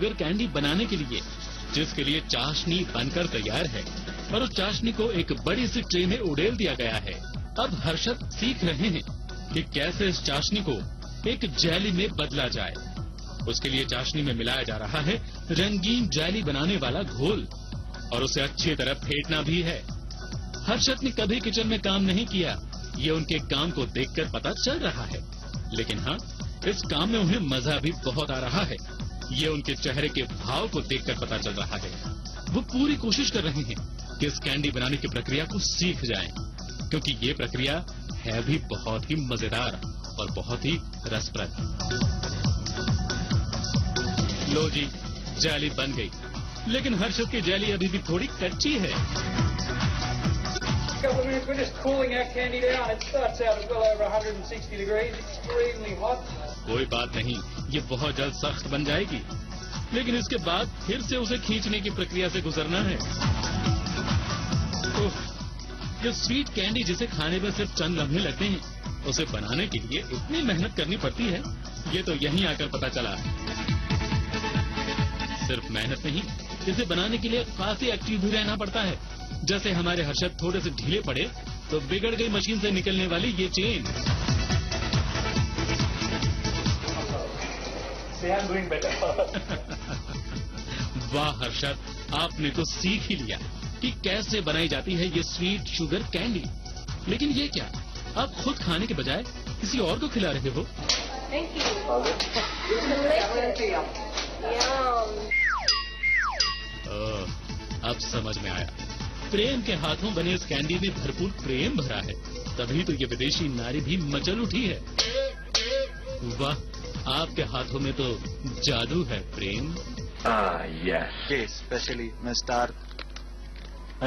Sugar candy बनाने के लिए, जिसके लिए चाशनी बनकर तैयार है और उस चाशनी को एक बड़ी सी ट्रे में उड़ेल दिया गया है। अब हर्षद सीख रहे हैं कि कैसे इस चाशनी को एक जेली में बदला जाए। उसके लिए चाशनी में मिलाया जा रहा है रंगीन जेली बनाने वाला घोल और उसे अच्छी तरह फेंटना भी है। हर्षद ने कभी किचन में काम नहीं किया, ये उनके काम को देखकर पता चल रहा है, लेकिन हाँ, इस काम में उन्हें मजा भी बहुत आ रहा है। ये उनके चेहरे के भाव को देखकर पता चल रहा है। वो पूरी कोशिश कर रहे हैं कि इस कैंडी बनाने की प्रक्रिया को सीख जाएं, क्योंकि ये प्रक्रिया है भी बहुत ही मजेदार और बहुत ही रसप्रद। लो जी, जेली बन गई, लेकिन हर्षद की जेली अभी भी थोड़ी कच्ची है। कोई बात नहीं, ये बहुत जल्द सख्त बन जाएगी, लेकिन इसके बाद फिर से उसे खींचने की प्रक्रिया से गुजरना है। ये स्वीट कैंडी जिसे खाने में सिर्फ चंद लम्हे लगते हैं, उसे बनाने के लिए इतनी मेहनत करनी पड़ती है, ये तो यहीं आकर पता चला। सिर्फ मेहनत नहीं, इसे बनाने के लिए काफी एक्टिव भी रहना पड़ता है। जैसे हमारे हर्षद थोड़े से ढीले पड़े तो बिगड़ गई मशीन से निकलने वाली ये चेन। वाह हर्षद, आपने तो सीख ही लिया कि कैसे बनाई जाती है ये स्वीट शुगर कैंडी। लेकिन ये क्या, आप खुद खाने के बजाय किसी और को खिला रहे हो? अब समझ में आया, प्रेम के हाथों बने इस कैंडी में भरपूर प्रेम भरा है, तभी तो ये विदेशी नारी भी मचल उठी है। वाह, आपके हाथों में तो जादू है प्रेम। स्पेशली मैं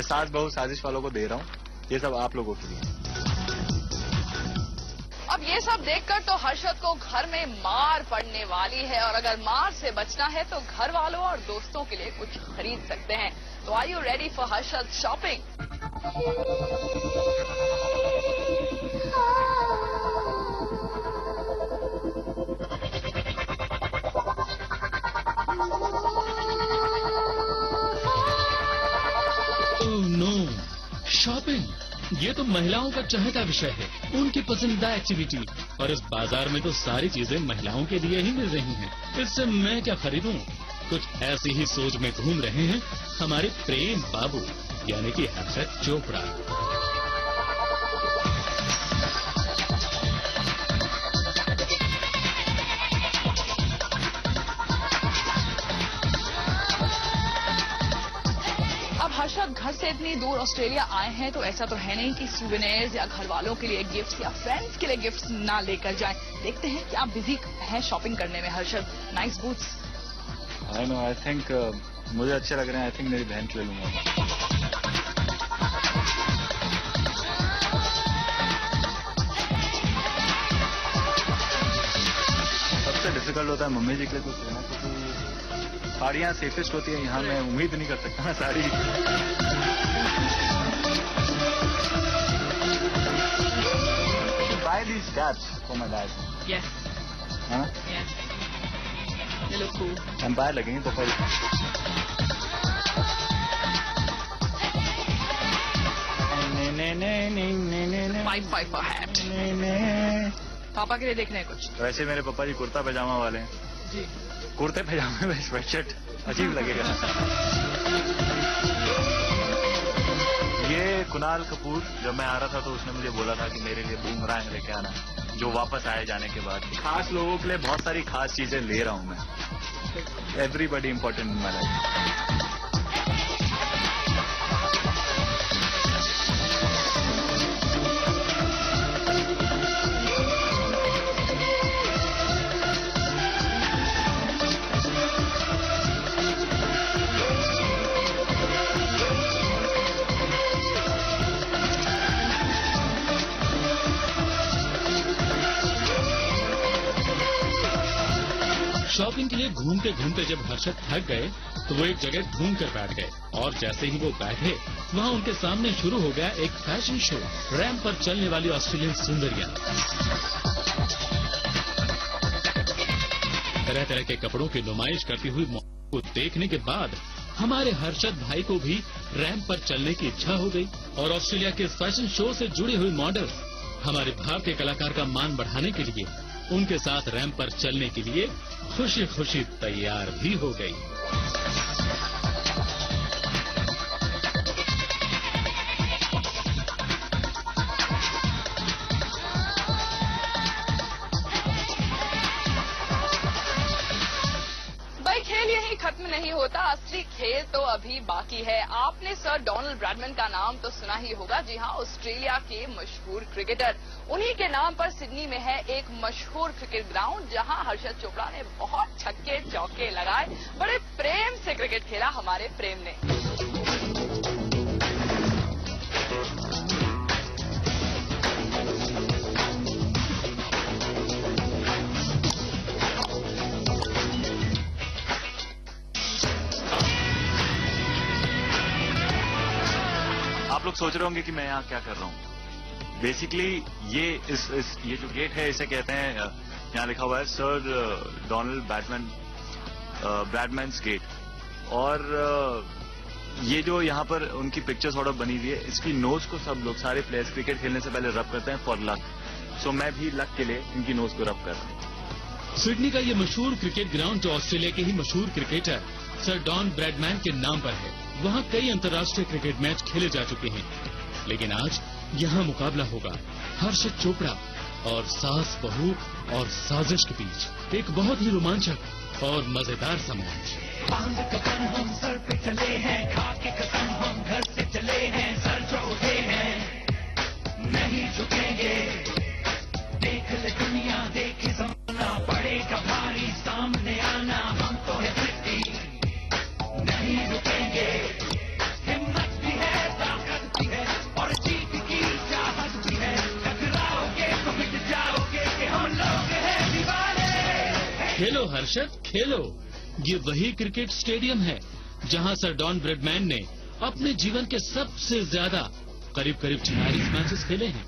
सास बहू साजिश वालों को दे रहा हूँ, ये सब आप लोगों के लिए। अब ये सब देखकर तो हर्षद को घर में मार पड़ने वाली है, और अगर मार से बचना है तो घर वालों और दोस्तों के लिए कुछ खरीद सकते हैं। तो are you ready for Harshad shopping? Oh no, shopping, ये तो महिलाओं का चहेता विषय है, उनकी पसंदीदा एक्टिविटी, और इस बाजार में तो सारी चीजें महिलाओं के लिए ही मिल रही हैं। इससे मैं क्या खरीदूं? कुछ ऐसी ही सोच में घूम रहे हैं हमारे प्रेम बाबू, यानी कि हर्षद चोपड़ा। हर्षद घर से इतनी दूर ऑस्ट्रेलिया आए हैं, तो ऐसा तो है नहीं कि सूवेनिर्स या घर वालों के लिए गिफ्ट्स या फ्रेंड्स के लिए गिफ्ट्स ना लेकर जाएं। देखते हैं कि आप बिजी हैं शॉपिंग करने में। Harshad, nice boots. I think मुझे अच्छे लग रहे हैं। आई थिंक मेरी बहन के ले लूंगा। सबसे डिफिकल्ट होता है मम्मी जी के लिए कुछ लेना, क्योंकि साड़ियाँ सेफेस्ट होती है। यहाँ मैं उम्मीद नहीं कर सकता sari. Buy these caps for my dad. Yes. हाँ? Yes. They look cool. Empire लगेंगे तो फिर। $5 per hat. पापा के लिए देखने कुछ। वैसे मेरे पापा जी कुर्ता पैजामा वाले हैं जी। कुर्ते पैजामे में स्वेटशर्ट अजीब लगेगा। ये कुणाल कपूर, जब मैं आ रहा था तो उसने मुझे बोला था कि मेरे लिए बूमरैंग लेके आना, जो वापस आए जाने के बाद। खास लोगों के लिए बहुत सारी खास चीजें ले रहा हूँ मैं। Everybody important in my life. Shopping के लिए घूमते घूमते जब हर्षद थक गए तो वो एक जगह घूम कर बैठ गए, और जैसे ही वो बैठे वहाँ उनके सामने शुरू हो गया एक फैशन शो। रैंप पर चलने वाली ऑस्ट्रेलियन सुंदरियां तरह तरह के कपड़ों की नुमाइश करती हुई को देखने के बाद हमारे हर्षद भाई को भी रैंप पर चलने की इच्छा हो गई और ऑस्ट्रेलिया के फैशन शो से जुड़ी हुई मॉडल्स हमारे भारतीय कलाकार का मान बढ़ाने के लिए उनके साथ रैंप पर चलने के लिए खुशी खुशी तैयार भी हो गई। खेल यही खत्म नहीं होता, असली खेल तो अभी बाकी है। आपने सर डोनाल्ड ब्रैडमैन का नाम तो सुना ही होगा। जी हाँ, ऑस्ट्रेलिया के मशहूर क्रिकेटर। उन्हीं के नाम पर सिडनी में है एक मशहूर क्रिकेट ग्राउंड, जहां हर्षद चोपड़ा ने बहुत छक्के चौके लगाए। बड़े प्रेम से क्रिकेट खेला हमारे प्रेम ने। आप लोग सोच रहे होंगे कि मैं यहाँ क्या कर रहा हूँ। बेसिकली ये जो गेट है इसे कहते हैं, यहाँ लिखा हुआ है सर डोनाल्ड ब्रैडमैन्स गेट। और ये जो यहाँ पर उनकी पिक्चर सॉर्ट ऑफ बनी हुई है, इसकी नोज को सब लोग, सारे प्लेयर्स क्रिकेट खेलने से पहले रब करते हैं फॉर लक। सो मैं भी लक के लिए इनकी नोज को रब कर रहा हूँ। सिडनी का ये मशहूर क्रिकेट ग्राउंड जो ऑस्ट्रेलिया के ही मशहूर क्रिकेटर सर डॉन ब्रैडमैन के नाम पर है। वहाँ कई अंतर्राष्ट्रीय क्रिकेट मैच खेले जा चुके हैं, लेकिन आज यहाँ मुकाबला होगा हर्षद चोपड़ा और सास बहू और साजिश के बीच। एक बहुत ही रोमांचक और मजेदार सा मैच। हम सर पे चले हैं, खा के कसम हम घर से चले हैं, सर जो उठे हैं नहीं झुकेंगे। देख ले दुनिया, देखे जमाना, पड़ेगा भारी सामने आना, हम तो है फिफ्टी नहीं रुकेंगे। हिम्मत भी है, ताकत भी है और जीत की चाहत भी है। टकराओगे तो मिट जाओगे कि हम लोग हैं दीवाने। खेलो हर्षद खेलो, ये वही क्रिकेट स्टेडियम है जहां सर डॉन ब्रैडमैन ने अपने जीवन के सबसे ज्यादा करीब 46 मैचेस खेले हैं।